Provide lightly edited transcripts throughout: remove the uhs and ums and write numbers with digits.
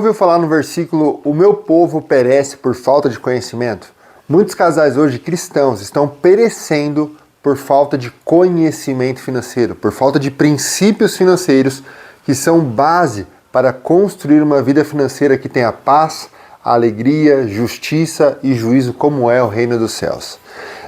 ouviu falar no versículo, o meu povo perece por falta de conhecimento? Muitos casais hoje cristãos estão perecendo por falta de conhecimento financeiro, por falta de princípios financeiros que são base para construir uma vida financeira que tenha paz, alegria, justiça e juízo como é o reino dos céus.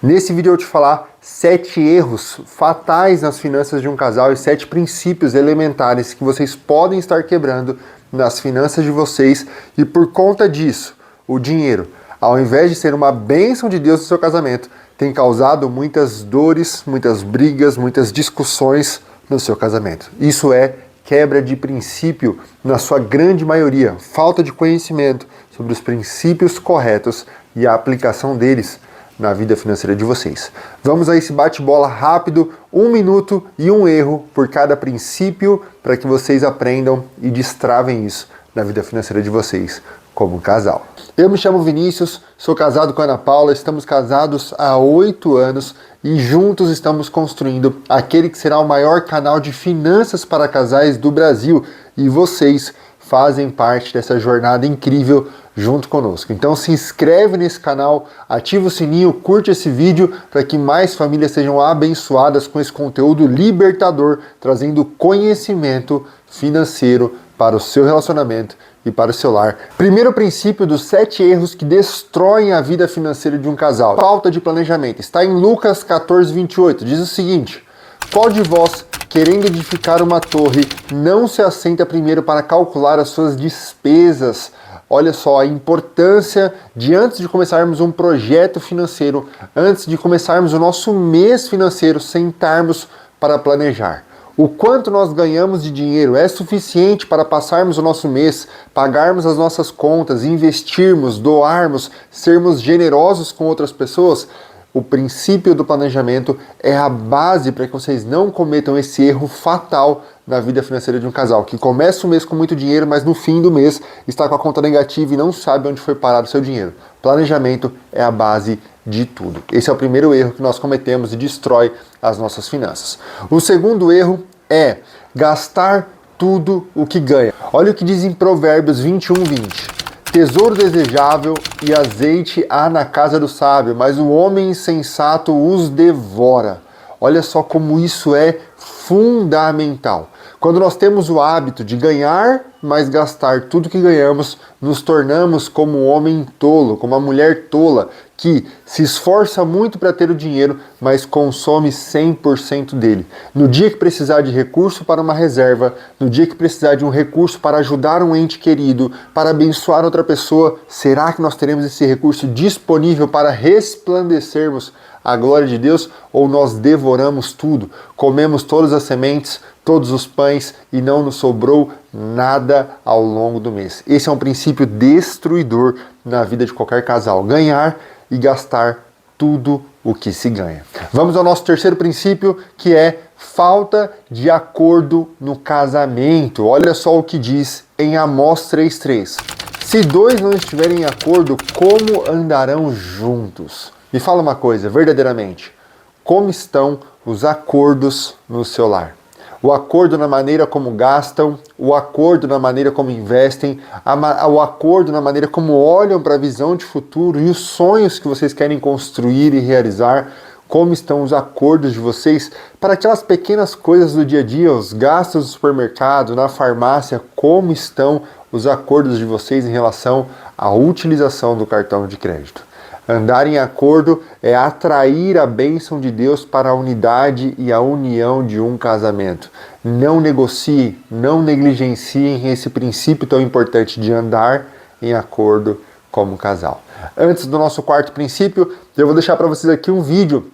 Nesse vídeo eu vou te falar 7 erros fatais nas finanças de um casal e 7 princípios elementares que vocês podem estar quebrando nas finanças de vocês e por conta disso, o dinheiro, ao invés de ser uma bênção de Deus no seu casamento, tem causado muitas dores, muitas brigas, muitas discussões no seu casamento. Isso é quebra de princípio na sua grande maioria, falta de conhecimento sobre os princípios corretos e a aplicação deles na vida financeira de vocês. Vamos a esse bate-bola rápido, 1 minuto e 1 erro por cada princípio para que vocês aprendam e destravem isso na vida financeira de vocês como casal. Eu me chamo Vinícius, sou casado com a Ana Paula, estamos casados há 8 anos e juntos estamos construindo aquele que será o maior canal de finanças para casais do Brasil e vocês fazem parte dessa jornada incrível junto conosco. Então se inscreve nesse canal, ativa o sininho, curte esse vídeo para que mais famílias sejam abençoadas com esse conteúdo libertador, trazendo conhecimento financeiro para o seu relacionamento e para o seu lar. Primeiro princípio dos 7 erros que destroem a vida financeira de um casal. Falta de planejamento. Está em Lucas 14:28. Diz o seguinte: qual de vós, querendo edificar uma torre, não se assenta primeiro para calcular as suas despesas? Olha só a importância de, antes de começarmos um projeto financeiro, antes de começarmos o nosso mês financeiro, sentarmos para planejar. O quanto nós ganhamos de dinheiro é suficiente para passarmos o nosso mês, pagarmos as nossas contas, investirmos, doarmos, sermos generosos com outras pessoas? O princípio do planejamento é a base para que vocês não cometam esse erro fatal na vida financeira de um casal, que começa o mês com muito dinheiro, mas no fim do mês está com a conta negativa e não sabe onde foi parar o seu dinheiro. Planejamento é a base de tudo. Esse é o primeiro erro que nós cometemos e destrói as nossas finanças. O segundo erro é gastar tudo o que ganha. Olha o que diz em Provérbios 21:20. Tesouro desejável e azeite há na casa do sábio, mas o homem insensato os devora. Olha só como isso é fundamental. Quando nós temos o hábito de ganhar, mas gastar tudo que ganhamos, nos tornamos como um homem tolo, como uma mulher tola, que se esforça muito para ter o dinheiro, mas consome 100% dele. No dia que precisar de recurso para uma reserva, no dia que precisar de um recurso para ajudar um ente querido, para abençoar outra pessoa, será que nós teremos esse recurso disponível para resplandecermos a glória de Deus, ou nós devoramos tudo, comemos todas as sementes, todos os pães e não nos sobrou nada ao longo do mês? Esse é um princípio destruidor na vida de qualquer casal, ganhar e gastar tudo o que se ganha. Vamos ao nosso terceiro princípio, que é falta de acordo no casamento. Olha só o que diz em Amós 3:3. Se 2 não estiverem em acordo, como andarão juntos? Me fala uma coisa, verdadeiramente, como estão os acordos no seu lar? O acordo na maneira como gastam, o acordo na maneira como investem, o acordo na maneira como olham para a visão de futuro e os sonhos que vocês querem construir e realizar. Como estão os acordos de vocês para aquelas pequenas coisas do dia a dia, os gastos do supermercado, na farmácia? Como estão os acordos de vocês em relação à utilização do cartão de crédito? Andar em acordo é atrair a bênção de Deus para a unidade e a união de um casamento. Não negocie, não negligenciem esse princípio tão importante de andar em acordo como casal. Antes do nosso quarto princípio, eu vou deixar para vocês aqui um vídeo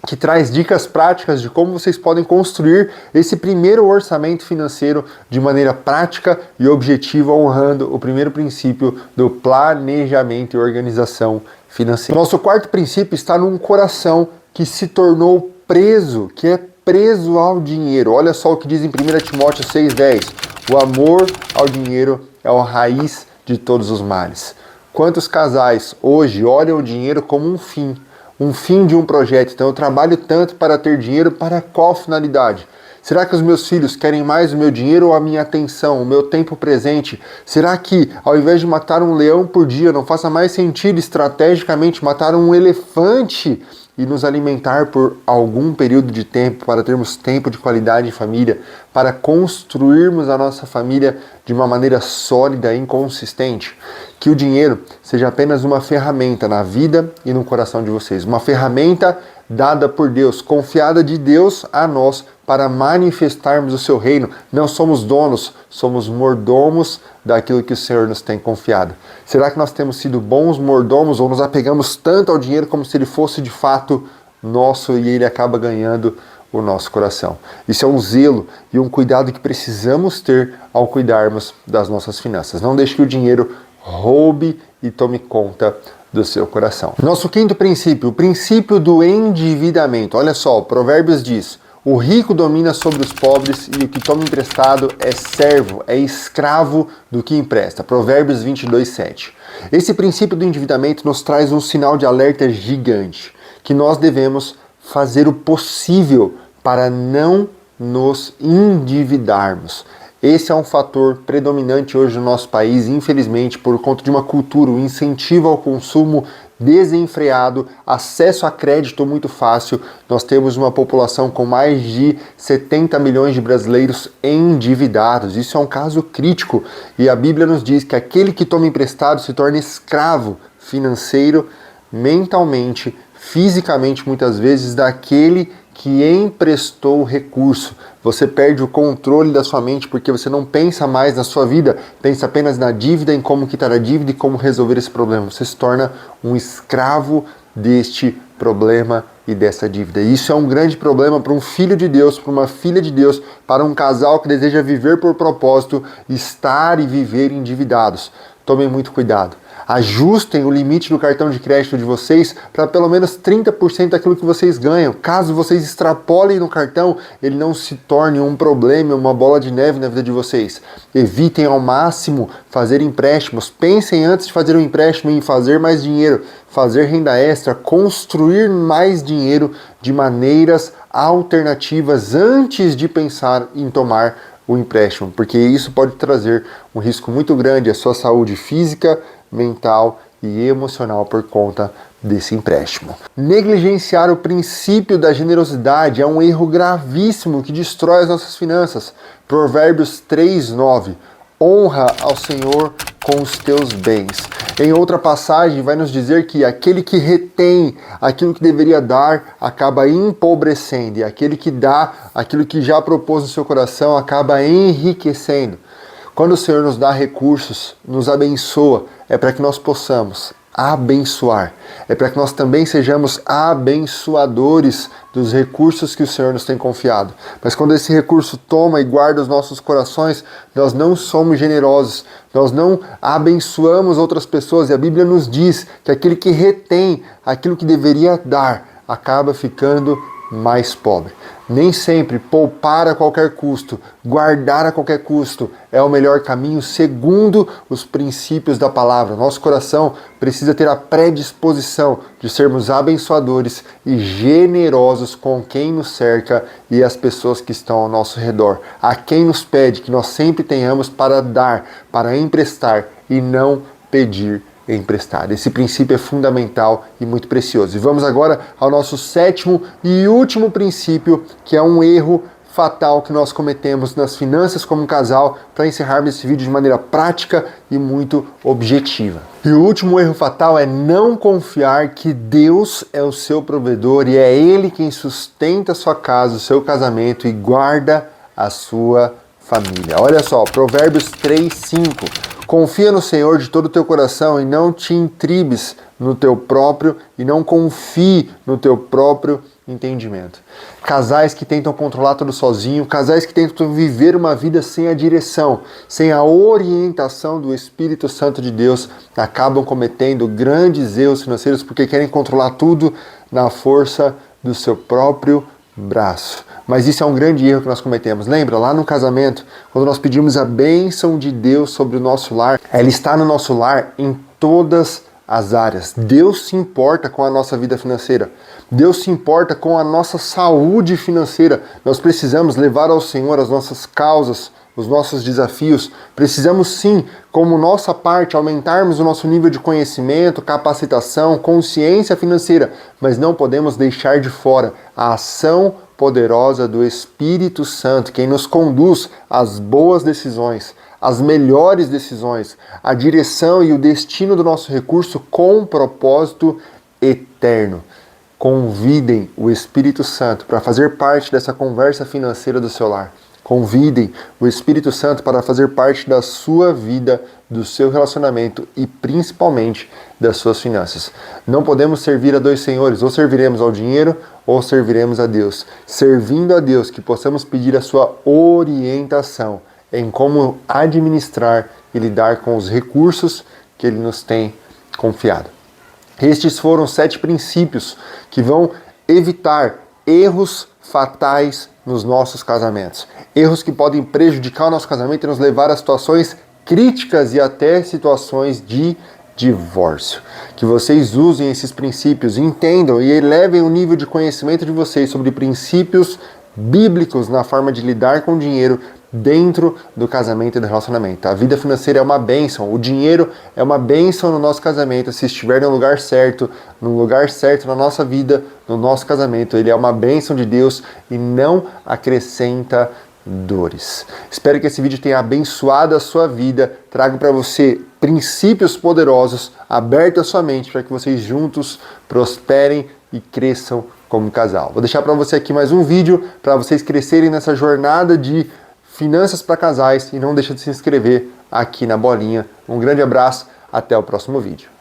que traz dicas práticas de como vocês podem construir esse primeiro orçamento financeiro de maneira prática e objetiva, honrando o primeiro princípio do planejamento e organização financeira. Nosso quarto princípio está num coração que se tornou preso, que é preso ao dinheiro. Olha só o que diz em 1 Timóteo 6:10. O amor ao dinheiro é a raiz de todos os males. Quantos casais hoje olham o dinheiro como um fim de um projeto? Então eu trabalho tanto para ter dinheiro, para qual finalidade? Será que os meus filhos querem mais o meu dinheiro ou a minha atenção, o meu tempo presente? Será que, ao invés de matar um leão por dia, não faça mais sentido estrategicamente matar um elefante e nos alimentar por algum período de tempo, para termos tempo de qualidade em família, para construirmos a nossa família de uma maneira sólida e consistente? Que o dinheiro seja apenas uma ferramenta na vida e no coração de vocês, uma ferramenta dada por Deus, confiada de Deus a nós para manifestarmos o seu reino. Não somos donos, somos mordomos daquilo que o Senhor nos tem confiado. Será que nós temos sido bons mordomos ou nos apegamos tanto ao dinheiro como se ele fosse de fato nosso e ele acaba ganhando o nosso coração? Isso é um zelo e um cuidado que precisamos ter ao cuidarmos das nossas finanças. Não deixe que o dinheiro roube e tome conta do seu coração. Nosso quinto princípio, o princípio do endividamento. Olha só, o Provérbios diz: o rico domina sobre os pobres e o que toma emprestado é servo, é escravo do que empresta. Provérbios 22:7. Esse princípio do endividamento nos traz um sinal de alerta gigante, que nós devemos fazer o possível para não nos endividarmos. Esse é um fator predominante hoje no nosso país, infelizmente, por conta de uma cultura, um incentivo ao consumo desenfreado, acesso a crédito muito fácil. Nós temos uma população com mais de 70 milhões de brasileiros endividados. Isso é um caso crítico e a Bíblia nos diz que aquele que toma emprestado se torna escravo financeiro, mentalmente, fisicamente, muitas vezes, daquele que emprestou o recurso. Você perde o controle da sua mente porque você não pensa mais na sua vida, pensa apenas na dívida, em como quitar a dívida e como resolver esse problema. Você se torna um escravo deste problema e dessa dívida. E isso é um grande problema para um filho de Deus, para uma filha de Deus, para um casal que deseja viver por propósito, estar e viver endividados. Tomem muito cuidado. Ajustem o limite do cartão de crédito de vocês para pelo menos 30% daquilo que vocês ganham. Caso vocês extrapolem no cartão, ele não se torne um problema, uma bola de neve na vida de vocês. Evitem ao máximo fazer empréstimos. Pensem antes de fazer um empréstimo em fazer mais dinheiro, fazer renda extra, construir mais dinheiro de maneiras alternativas antes de pensar em tomar o empréstimo, porque isso pode trazer um risco muito grande à sua saúde física, mental e emocional por conta desse empréstimo. Negligenciar o princípio da generosidade é um erro gravíssimo que destrói as nossas finanças. Provérbios 3:9. Honra ao Senhor com os teus bens. Em outra passagem vai nos dizer que aquele que retém aquilo que deveria dar acaba empobrecendo, e aquele que dá aquilo que já propôs no seu coração acaba enriquecendo. Quando o Senhor nos dá recursos, nos abençoa, é para que nós possamos abençoar. É para que nós também sejamos abençoadores dos recursos que o Senhor nos tem confiado. Mas quando esse recurso toma e guarda os nossos corações, nós não somos generosos, nós não abençoamos outras pessoas. E a Bíblia nos diz que aquele que retém aquilo que deveria dar acaba ficando mais pobre. Nem sempre poupar a qualquer custo, guardar a qualquer custo é o melhor caminho segundo os princípios da palavra. Nosso coração precisa ter a predisposição de sermos abençoadores e generosos com quem nos cerca e as pessoas que estão ao nosso redor. A quem nos pede que nós sempre tenhamos para dar, para emprestar e não pedir emprestado. Esse princípio é fundamental e muito precioso. E vamos agora ao nosso sétimo e último princípio, que é um erro fatal que nós cometemos nas finanças como um casal, para encerrarmos esse vídeo de maneira prática e muito objetiva. E o último erro fatal é não confiar que Deus é o seu provedor e é Ele quem sustenta a sua casa, o seu casamento e guarda a sua família. Olha só, Provérbios 3:5. Confia no Senhor de todo o teu coração e não te intribes no teu próprio e não confie no teu próprio entendimento. Casais que tentam controlar tudo sozinho, casais que tentam viver uma vida sem a direção, sem a orientação do Espírito Santo de Deus, acabam cometendo grandes erros financeiros porque querem controlar tudo na força do seu próprio braço. Mas isso é um grande erro que nós cometemos. Lembra, lá no casamento, quando nós pedimos a bênção de Deus sobre o nosso lar, ela está no nosso lar em todas as áreas. Deus se importa com a nossa vida financeira. Deus se importa com a nossa saúde financeira. Nós precisamos levar ao Senhor as nossas causas, os nossos desafios. Precisamos sim, como nossa parte, aumentarmos o nosso nível de conhecimento, capacitação, consciência financeira, mas não podemos deixar de fora a ação poderosa do Espírito Santo, quem nos conduz às boas decisões, às melhores decisões, a direção e o destino do nosso recurso com um propósito eterno. Convidem o Espírito Santo para fazer parte dessa conversa financeira do seu lar. Convidem o Espírito Santo para fazer parte da sua vida, do seu relacionamento e principalmente das suas finanças. Não podemos servir a dois senhores, ou serviremos ao dinheiro ou serviremos a Deus. Servindo a Deus, que possamos pedir a sua orientação em como administrar e lidar com os recursos que Ele nos tem confiado. Estes foram 7 princípios que vão evitar erros fatais nos nossos casamentos. Erros que podem prejudicar o nosso casamento e nos levar a situações críticas e até situações de divórcio. Que vocês usem esses princípios, entendam e elevem o nível de conhecimento de vocês sobre princípios bíblicos na forma de lidar com o dinheiro dentro do casamento e do relacionamento. A vida financeira é uma bênção, o dinheiro é uma bênção no nosso casamento, se estiver no lugar certo na nossa vida, no nosso casamento, ele é uma bênção de Deus e não acrescenta dores. Espero que esse vídeo tenha abençoado a sua vida, traga para você princípios poderosos, aberto a sua mente para que vocês juntos prosperem e cresçam como casal. Vou deixar para você aqui mais um vídeo para vocês crescerem nessa jornada de finanças para casais e não deixa de se inscrever aqui na bolinha. Um grande abraço, até o próximo vídeo.